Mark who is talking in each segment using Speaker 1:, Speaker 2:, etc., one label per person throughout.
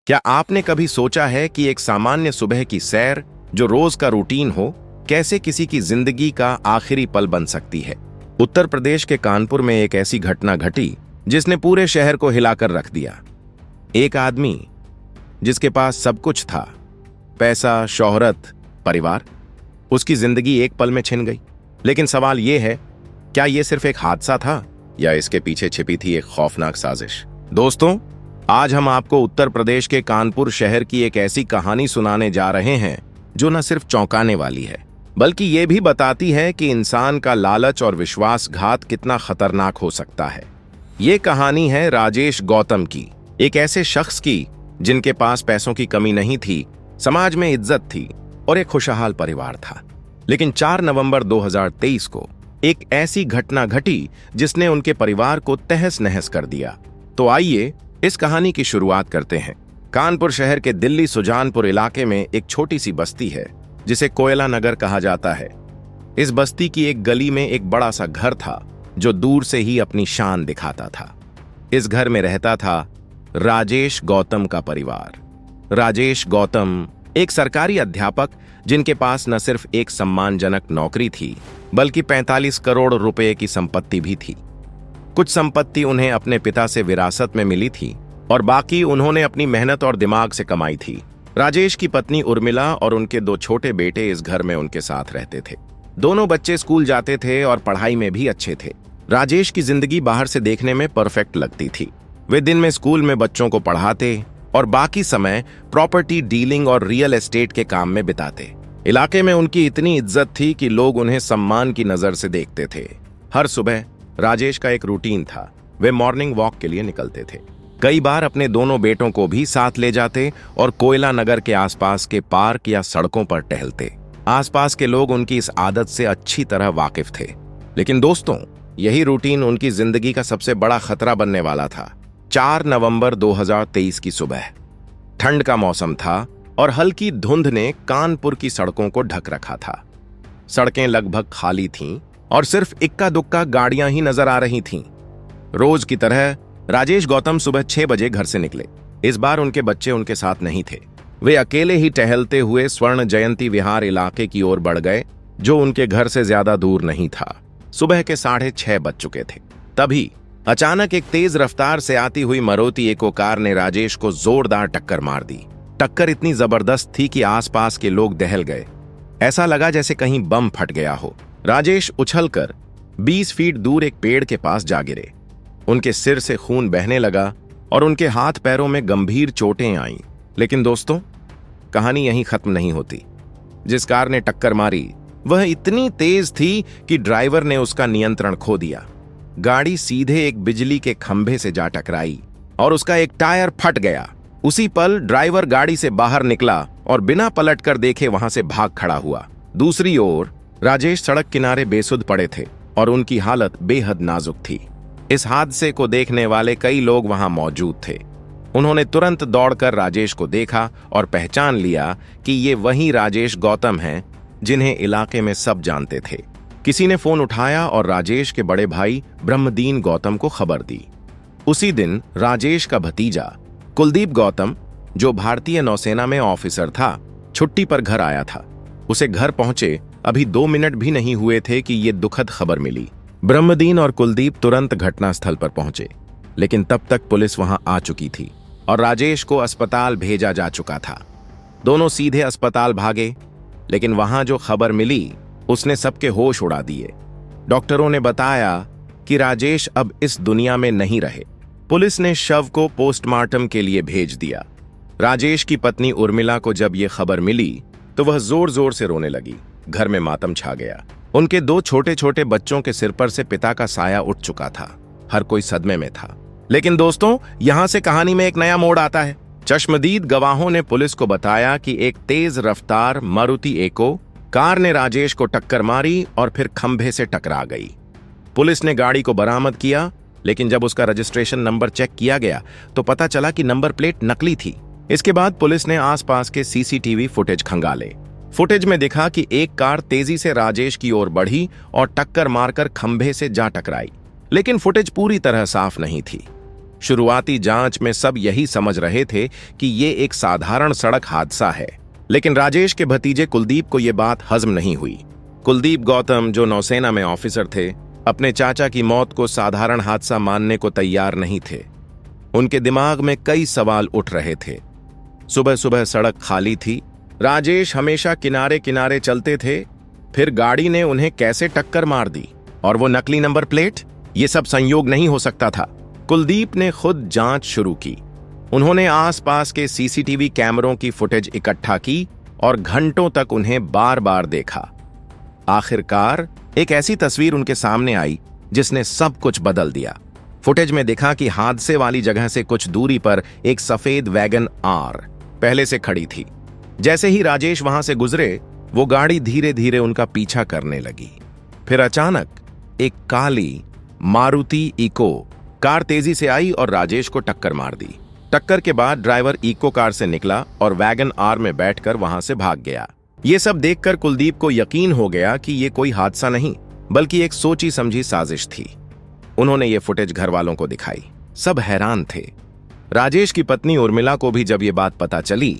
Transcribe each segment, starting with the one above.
Speaker 1: क्या आपने कभी सोचा है कि एक सामान्य सुबह की सैर जो रोज का रूटीन हो, कैसे किसी की जिंदगी का आखिरी पल बन सकती है। उत्तर प्रदेश के कानपुर में एक ऐसी घटना घटी जिसने पूरे शहर को हिलाकर रख दिया। एक आदमी जिसके पास सब कुछ था, पैसा, शोहरत, परिवार, उसकी जिंदगी एक पल में छिन गई। लेकिन सवाल यह है, क्या यह सिर्फ एक हादसा था या इसके पीछे छिपी थी एक खौफनाक साजिश। दोस्तों, आज हम आपको उत्तर प्रदेश के कानपुर शहर की एक ऐसी कहानी सुनाने जा रहे हैं जो न सिर्फ चौंकाने वाली है, बल्कि ये भी बताती है कि इंसान का लालच और विश्वासघात कितना खतरनाक हो सकता है। ये कहानी है राजेश गौतम की, एक ऐसे शख्स की जिनके पास पैसों की कमी नहीं थी, समाज में इज्जत थी और एक खुशहाल परिवार था। लेकिन 4 नवंबर 2023 को एक ऐसी घटना घटी जिसने उनके परिवार को तहस नहस कर दिया। तो आइए इस कहानी की शुरुआत करते हैं। कानपुर शहर के दिल्ली सुजानपुर इलाके में एक छोटी सी बस्ती है जिसे कोयला नगर कहा जाता है। इस बस्ती की एक गली में एक बड़ा सा घर था जो दूर से ही अपनी शान दिखाता था। इस घर में रहता था राजेश गौतम का परिवार। राजेश गौतम एक सरकारी अध्यापक जिनके पास न सिर्फ एक सम्मानजनक नौकरी थी बल्कि 45 करोड़ रुपए की संपत्ति भी थी। कुछ संपत्ति उन्हें अपने पिता से विरासत में मिली थी और बाकी उन्होंने अपनी मेहनत और दिमाग से कमाई थी। राजेश की पत्नी उर्मिला और उनके 2 छोटे बेटे इस घर में उनके साथ रहते थे। दोनों बच्चे स्कूल जाते थे और पढ़ाई में भी अच्छे थे। राजेश की जिंदगी बाहर से देखने में परफेक्ट लगती थी। वे दिन में स्कूल में बच्चों को पढ़ाते और बाकी समय प्रॉपर्टी डीलिंग और रियल एस्टेट के काम में बिताते। इलाके में उनकी इतनी इज्जत थी कि लोग उन्हें सम्मान की नजर से देखते थे। हर सुबह राजेश का एक रूटीन था। वे मॉर्निंग वॉक के लिए निकलते थे। कई बार अपने दोनों बेटों को भी साथ ले जाते और कोयला नगर के आसपास के पार्क या सड़कों पर टहलते। आसपास के लोग उनकी इस आदत से अच्छी तरह वाकिफ थे। लेकिन दोस्तों, यही रूटीन उनकी जिंदगी का सबसे बड़ा खतरा बनने वाला था। 4 नवंबर 2023 की सुबह, ठंड का मौसम था और हल्की धुंध ने कानपुर की सड़कों को ढक रखा था। सड़कें लगभग खाली थीं और सिर्फ इक्का दुक्का गाड़ियां ही नजर आ रही थीं। रोज की तरह राजेश गौतम सुबह 6 बजे घर से निकले। इस बार उनके बच्चे उनके साथ नहीं थे। वे अकेले ही टहलते हुए स्वर्ण जयंती विहार इलाके की ओर बढ़ गए, जो उनके घर से ज्यादा दूर नहीं था। सुबह के 6:30 बज चुके थे। तभी अचानक एक तेज रफ्तार से आती हुई मारुति इको कार ने राजेश को जोरदार टक्कर मार दी। टक्कर इतनी जबरदस्त थी कि आसपास के लोग दहल गए। ऐसा लगा जैसे कहीं बम फट गया हो। राजेश उछलकर 20 फीट दूर एक पेड़ के पास जा गिरे। उनके सिर से खून बहने लगा और उनके हाथ पैरों में गंभीर चोटें आईं। लेकिन दोस्तों, कहानी यहीं खत्म नहीं होती। जिस कार ने टक्कर मारी वह इतनी तेज थी कि ड्राइवर ने उसका नियंत्रण खो दिया। गाड़ी सीधे एक बिजली के खंभे से जा टकराई और उसका एक टायर फट गया। उसी पल ड्राइवर गाड़ी से बाहर निकला और बिना पलटकर देखे वहां से भाग खड़ा हुआ। दूसरी ओर राजेश सड़क किनारे बेसुध पड़े थे और उनकी हालत बेहद नाजुक थी। इस हादसे को देखने वाले कई लोग वहां मौजूद थे। उन्होंने तुरंत दौड़कर राजेश को देखा और पहचान लिया कि ये वही राजेश गौतम हैं जिन्हें इलाके में सब जानते थे। किसी ने फोन उठाया और राजेश के बड़े भाई ब्रह्मदीन गौतम को खबर दी। उसी दिन राजेश का भतीजा कुलदीप गौतम, जो भारतीय नौसेना में ऑफिसर था, छुट्टी पर घर आया था। उसे घर पहुंचे अभी 2 मिनट भी नहीं हुए थे कि ये दुखद खबर मिली। ब्रह्मदीन और कुलदीप तुरंत घटनास्थल पर पहुंचे, लेकिन तब तक पुलिस वहां आ चुकी थी और राजेश को अस्पताल भेजा जा चुका था। दोनों सीधे अस्पताल भागे, लेकिन वहां जो खबर मिली उसने सबके होश उड़ा दिए। डॉक्टरों ने बताया कि राजेश अब इस दुनिया में नहीं रहे। पुलिस ने शव को पोस्टमार्टम के लिए भेज दिया। राजेश की पत्नी उर्मिला को जब यह खबर मिली तो वह जोर जोर से रोने लगी। घर में मातम छा गया। उनके 2 छोटे छोटे बच्चों के सिर पर से पिता का साया उठ चुका था। हर कोई सदमे में था। लेकिन दोस्तों, यहां से कहानी में एक नया मोड़ आता है। चश्मदीद गवाहों ने पुलिस को बताया कि एक तेज रफ्तार मारुति इको कार ने राजेश को टक्कर मारी और फिर खंभे से टकरा गई। पुलिस ने गाड़ी को बरामद किया, लेकिन जब उसका रजिस्ट्रेशन नंबर चेक किया गया तो पता चला कि नंबर प्लेट नकली थी। इसके बाद पुलिस ने आसपास के सीसीटीवी फुटेज खंगाले। फुटेज में दिखा कि एक कार तेजी से राजेश की ओर बढ़ी और टक्कर मारकर खंभे से जा टकराई, लेकिन फुटेज पूरी तरह साफ नहीं थी। शुरुआती जांच में सब यही समझ रहे थे कि ये एक साधारण सड़क हादसा है, लेकिन राजेश के भतीजे कुलदीप को यह बात हजम नहीं हुई। कुलदीप गौतम, जो नौसेना में ऑफिसर थे, अपने चाचा की मौत को साधारण हादसा मानने को तैयार नहीं थे। उनके दिमाग में कई सवाल उठ रहे थे। सुबह सुबह सड़क खाली थी, राजेश हमेशा किनारे किनारे चलते थे, फिर गाड़ी ने उन्हें कैसे टक्कर मार दी? और वो नकली नंबर प्लेट? ये सब संयोग नहीं हो सकता था। कुलदीप ने खुद जांच शुरू की। उन्होंने आसपास के सीसीटीवी कैमरों की फुटेज इकट्ठा की और घंटों तक उन्हें बार बार देखा। आखिरकार एक ऐसी तस्वीर उनके सामने आई जिसने सब कुछ बदल दिया। फुटेज में दिखा कि हादसे वाली जगह से कुछ दूरी पर एक सफेद वैगन आर पहले से खड़ी थी। जैसे ही राजेश वहां से गुजरे, वो गाड़ी धीरे धीरे उनका पीछा करने लगी। फिर अचानक एक काली मारुति इको कार तेजी से आई और राजेश को टक्कर मार दी। टक्कर के बाद ड्राइवर इको कार से निकला और वैगन आर में बैठकर वहां से भाग गया। ये सब देखकर कुलदीप को यकीन हो गया कि ये कोई हादसा नहीं, बल्कि एक सोची समझी साजिश थी। उन्होंने ये फुटेज घर वालों को दिखाई। सब हैरान थे। राजेश की पत्नी उर्मिला को भी जब ये बात पता चली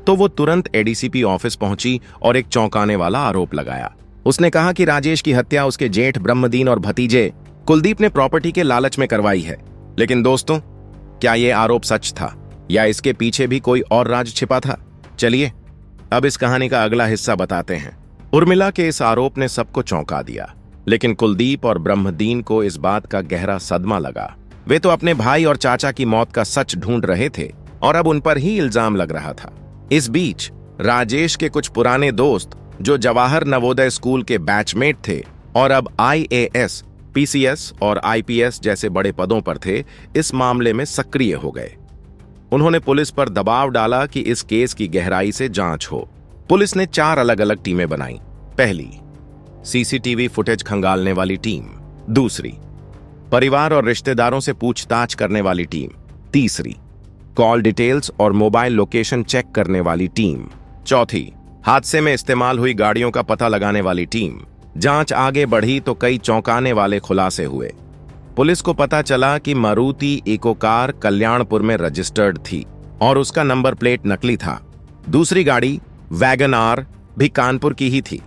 Speaker 1: तो वो तुरंत एडीसीपी ऑफिस पहुंची और एक चौंकाने वाला आरोप लगाया। उसने कहा कि राजेश की हत्या उसके जेठ ब्रह्मदीन और भतीजे कुलदीप ने प्रॉपर्टी के लालच में करवाई है। लेकिन दोस्तों, क्या ये आरोप सच था या इसके पीछे भी कोई और राज छिपा था? चलिए अब इस कहानी का अगला हिस्सा बताते हैं। उर्मिला के इस आरोप ने सबको चौंका दिया, लेकिन कुलदीप और ब्रह्मदीन को इस बात का गहरा सदमा लगा। वे तो अपने भाई और चाचा की मौत का सच ढूंढ रहे थे और अब उन पर ही इल्जाम लग रहा था। इस बीच राजेश के कुछ पुराने दोस्त, जो जवाहर नवोदय स्कूल के बैचमेट थे और अब IAS, PCS और IPS जैसे बड़े पदों पर थे, इस मामले में सक्रिय हो गए। उन्होंने पुलिस पर दबाव डाला कि इस केस की गहराई से जांच हो। पुलिस ने 4 अलग अलग टीमें बनाई। पहली, सीसीटीवी फुटेज खंगालने वाली टीम। दूसरी, परिवार और रिश्तेदारों से पूछताछ करने वाली टीम। तीसरी, कॉल डिटेल्स और मोबाइल लोकेशन चेक करने वाली टीम। चौथी, हादसे में इस्तेमाल हुई गाड़ियों का पता लगाने वाली टीम। जांच आगे बढ़ी तो कई चौंकाने वाले खुलासे हुए। पुलिस को पता चला कि मारुति इको कार कल्याणपुर में रजिस्टर्ड थी और उसका नंबर प्लेट नकली था। दूसरी गाड़ी वैगन आर भी कानपुर की ही थी।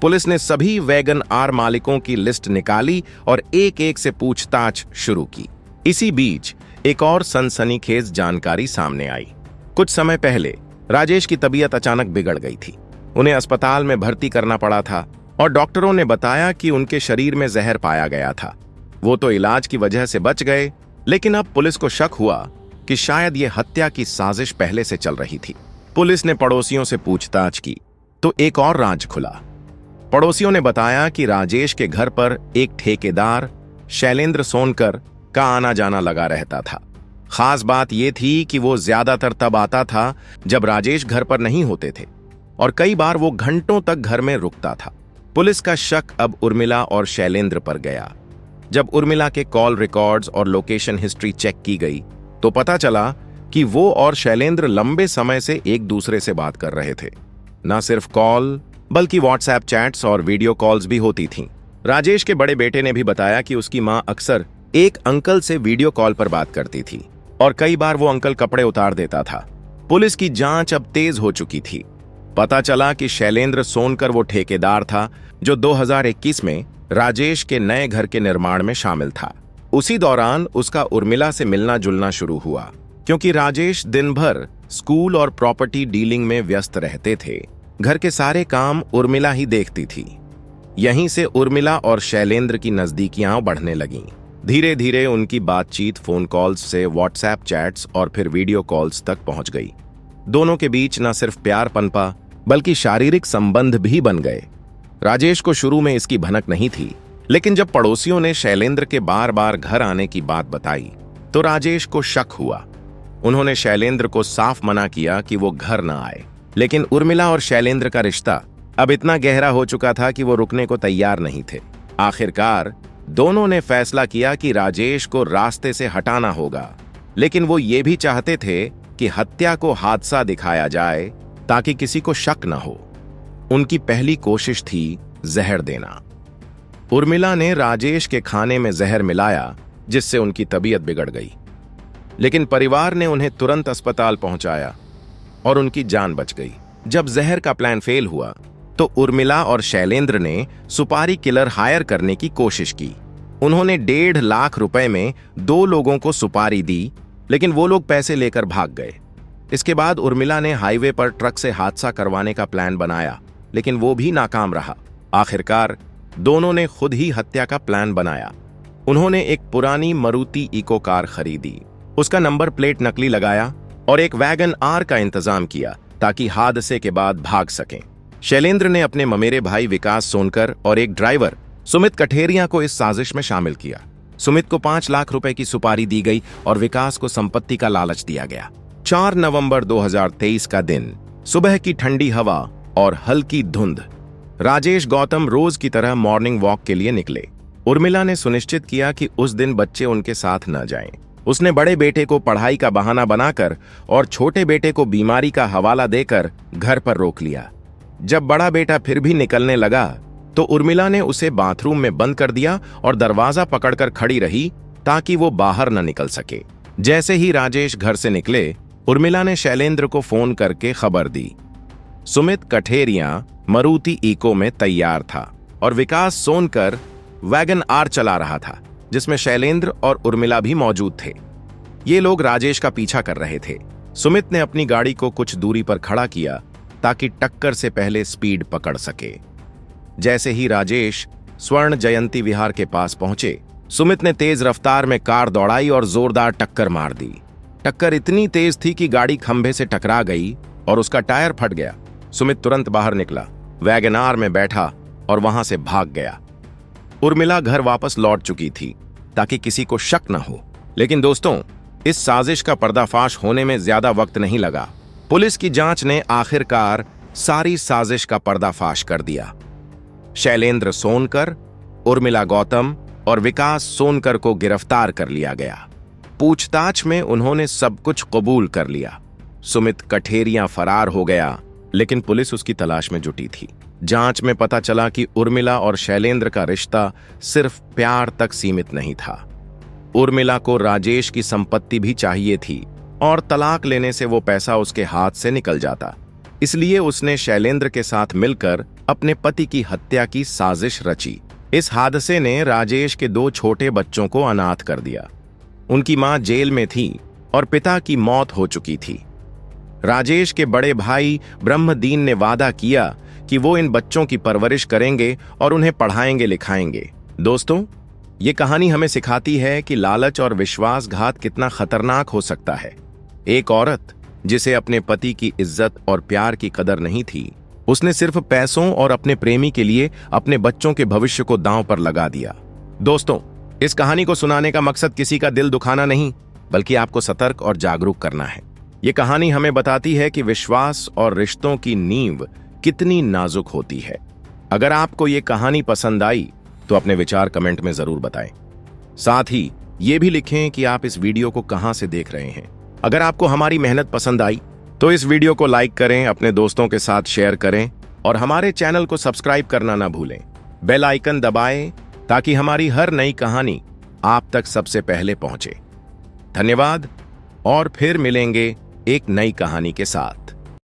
Speaker 1: पुलिस ने सभी वैगन आर मालिकों की लिस्ट निकाली और एक एक से पूछताछ शुरू की। इसी बीच एक और सनसनीखेज जानकारी सामने आई। कुछ समय पहले राजेश की तबीयत अचानक बिगड़ गई थी। उन्हें अस्पताल में भर्ती करना पड़ा था और डॉक्टरों ने बताया कि उनके शरीर में जहर पाया गया था। वो तो इलाज की वजह से बच गए, लेकिन अब पुलिस को शक हुआ कि शायद ये हत्या की साजिश पहले से चल रही थी। पुलिस ने पड़ोसियों से पूछताछ की तो एक और राज खुला। पड़ोसियों ने बताया कि राजेश के घर पर एक ठेकेदार शैलेंद्र सोनकर का आना जाना लगा रहता था। खास बात यह थी कि वो ज्यादातर तब आता था जब राजेश घर पर नहीं होते थे और कई बार वो घंटों तक घर में रुकता था। पुलिस का शक अब उर्मिला और शैलेंद्र पर गया। जब उर्मिला के कॉल रिकॉर्ड्स और लोकेशन हिस्ट्री चेक की गई तो पता चला कि वो और शैलेंद्र लंबे समय से एक दूसरे से बात कर रहे थे। न सिर्फ कॉल बल्कि व्हाट्सएप चैट्स और वीडियो कॉल्स भी होती थीं। राजेश के बड़े बेटे ने भी बताया कि उसकी मां अक्सर एक अंकल से वीडियो कॉल पर बात करती थी और कई बार वो अंकल कपड़े उतार देता था। पुलिस की जांच अब तेज हो चुकी थी। पता चला कि शैलेंद्र सोनकर वो ठेकेदार था जो 2021 में राजेश के नए घर के निर्माण में शामिल था। उसी दौरान उसका उर्मिला से मिलना जुलना शुरू हुआ। क्योंकि राजेश दिन भर स्कूल और प्रॉपर्टी डीलिंग में व्यस्त रहते थे, घर के सारे काम उर्मिला ही देखती थी। यहीं से उर्मिला और शैलेंद्र की नजदीकियां बढ़ने लगीं। धीरे धीरे उनकी बातचीत फोन कॉल्स से व्हाट्सएप चैट्स और फिर वीडियो कॉल्स तक पहुंच गई। दोनों के बीच न सिर्फ प्यार पनपा बल्कि शारीरिक संबंध भी बन गए। राजेश को शुरू में इसकी भनक नहीं थी, लेकिन जब पड़ोसियों ने शैलेंद्र के बार बार घर आने की बात बताई तो राजेश को शक हुआ। उन्होंने शैलेंद्र को साफ मना किया कि वो घर न आए, लेकिन उर्मिला और शैलेंद्र का रिश्ता अब इतना गहरा हो चुका था कि वो रुकने को तैयार नहीं थे। आखिरकार दोनों ने फैसला किया कि राजेश को रास्ते से हटाना होगा, लेकिन वो ये भी चाहते थे कि हत्या को हादसा दिखाया जाए ताकि किसी को शक न हो। उनकी पहली कोशिश थी जहर देना। उर्मिला ने राजेश के खाने में जहर मिलाया, जिससे उनकी तबीयत बिगड़ गई। लेकिन परिवार ने उन्हें तुरंत अस्पताल पहुंचाया और उनकी जान बच गई। जब जहर का प्लान फेल हुआ तो उर्मिला और शैलेंद्र ने सुपारी किलर हायर करने की कोशिश की। उन्होंने 1.5 लाख रुपए में 2 लोगों को सुपारी दी, लेकिन वो लोग पैसे लेकर भाग गए। इसके बाद उर्मिला ने हाईवे पर ट्रक से हादसा करवाने का प्लान बनाया, लेकिन वो भी नाकाम रहा। आखिरकार दोनों ने खुद ही हत्या का प्लान बनाया। उन्होंने एक पुरानी मारुति इको कार खरीदी, उसका नंबर प्लेट नकली लगाया और एक वैगन आर का इंतजाम किया ताकि हादसे के बाद भाग सकें। शैलेंद्र ने अपने ममेरे भाई विकास सोनकर और एक ड्राइवर सुमित कठेरिया को इस साजिश में शामिल किया। सुमित को 5 लाख रुपए की सुपारी दी गई और विकास को संपत्ति का लालच दिया गया। 4 नवंबर 2023 का दिन, सुबह की ठंडी हवा और हल्की धुंध। राजेश गौतम रोज की तरह मॉर्निंग वॉक के लिए निकले। उर्मिला ने सुनिश्चित किया कि उस दिन बच्चे उनके साथ न जाएं। उसने बड़े बेटे को पढ़ाई का बहाना बनाकर और छोटे बेटे को बीमारी का हवाला देकर घर पर रोक लिया। जब बड़ा बेटा फिर भी निकलने लगा तो उर्मिला ने उसे बाथरूम में बंद कर दिया और दरवाजा पकड़कर खड़ी रही ताकि वो बाहर न निकल सके। जैसे ही राजेश घर से निकले, उर्मिला ने शैलेंद्र को फोन करके खबर दी। सुमित कठेरिया मारुति इको में तैयार था और विकास सोनकर वैगन आर चला रहा था, जिसमें शैलेंद्र और उर्मिला भी मौजूद थे। ये लोग राजेश का पीछा कर रहे थे। सुमित ने अपनी गाड़ी को कुछ दूरी पर खड़ा किया ताकि टक्कर से पहले स्पीड पकड़ सके। जैसे ही राजेश स्वर्ण जयंती विहार के पास पहुंचे, सुमित ने तेज रफ्तार में कार दौड़ाई और जोरदार टक्कर मार दी। टक्कर इतनी तेज थी कि गाड़ी खंभे से टकरा गई और उसका टायर फट गया। सुमित तुरंत बाहर निकला, वैगन आर में बैठा और वहां से भाग गया। उर्मिला घर वापस लौट चुकी थी ताकि किसी को शक न हो। लेकिन दोस्तों, इस साजिश का पर्दाफाश होने में ज्यादा वक्त नहीं लगा। पुलिस की जांच ने आखिरकार सारी साजिश का पर्दाफाश कर दिया। शैलेंद्र सोनकर, उर्मिला गौतम और विकास सोनकर को गिरफ्तार कर लिया गया। पूछताछ में उन्होंने सब कुछ कबूल कर लिया। सुमित कठेरिया फरार हो गया, लेकिन पुलिस उसकी तलाश में जुटी थी। जांच में पता चला कि उर्मिला और शैलेंद्र का रिश्ता सिर्फ प्यार तक सीमित नहीं था। उर्मिला को राजेश की संपत्ति भी चाहिए थी और तलाक लेने से वो पैसा उसके हाथ से निकल जाता। इसलिए उसने शैलेंद्र के साथ मिलकर अपने पति की हत्या की साजिश रची। इस हादसे ने राजेश के 2 छोटे बच्चों को अनाथ कर दिया। उनकी मां जेल में थी और पिता की मौत हो चुकी थी। राजेश के बड़े भाई ब्रह्मदीन ने वादा किया कि वो इन बच्चों की परवरिश करेंगे और उन्हें पढ़ाएंगे लिखाएंगे। दोस्तों, ये कहानी हमें सिखाती है कि लालच और विश्वासघात कितना खतरनाक हो सकता है। एक औरत जिसे अपने पति की इज्जत और प्यार की कदर नहीं थी, उसने सिर्फ पैसों और अपने प्रेमी के लिए अपने बच्चों के भविष्य को दांव पर लगा दिया। दोस्तों, इस कहानी को सुनाने का मकसद किसी का दिल दुखाना नहीं, बल्कि आपको सतर्क और जागरूक करना है। ये कहानी हमें बताती है कि विश्वास और रिश्तों की नींव कितनी नाजुक होती है। अगर आपको ये कहानी पसंद आई तो अपने विचार कमेंट में जरूर बताएं। साथ ही ये भी लिखें कि आप इस वीडियो को कहां से देख रहे हैं। अगर आपको हमारी मेहनत पसंद आई तो इस वीडियो को लाइक करें, अपने दोस्तों के साथ शेयर करें और हमारे चैनल को सब्सक्राइब करना ना भूलें। बेल आइकन दबाएं ताकि हमारी हर नई कहानी आप तक सबसे पहले पहुंचे। धन्यवाद और फिर मिलेंगे एक नई कहानी के साथ।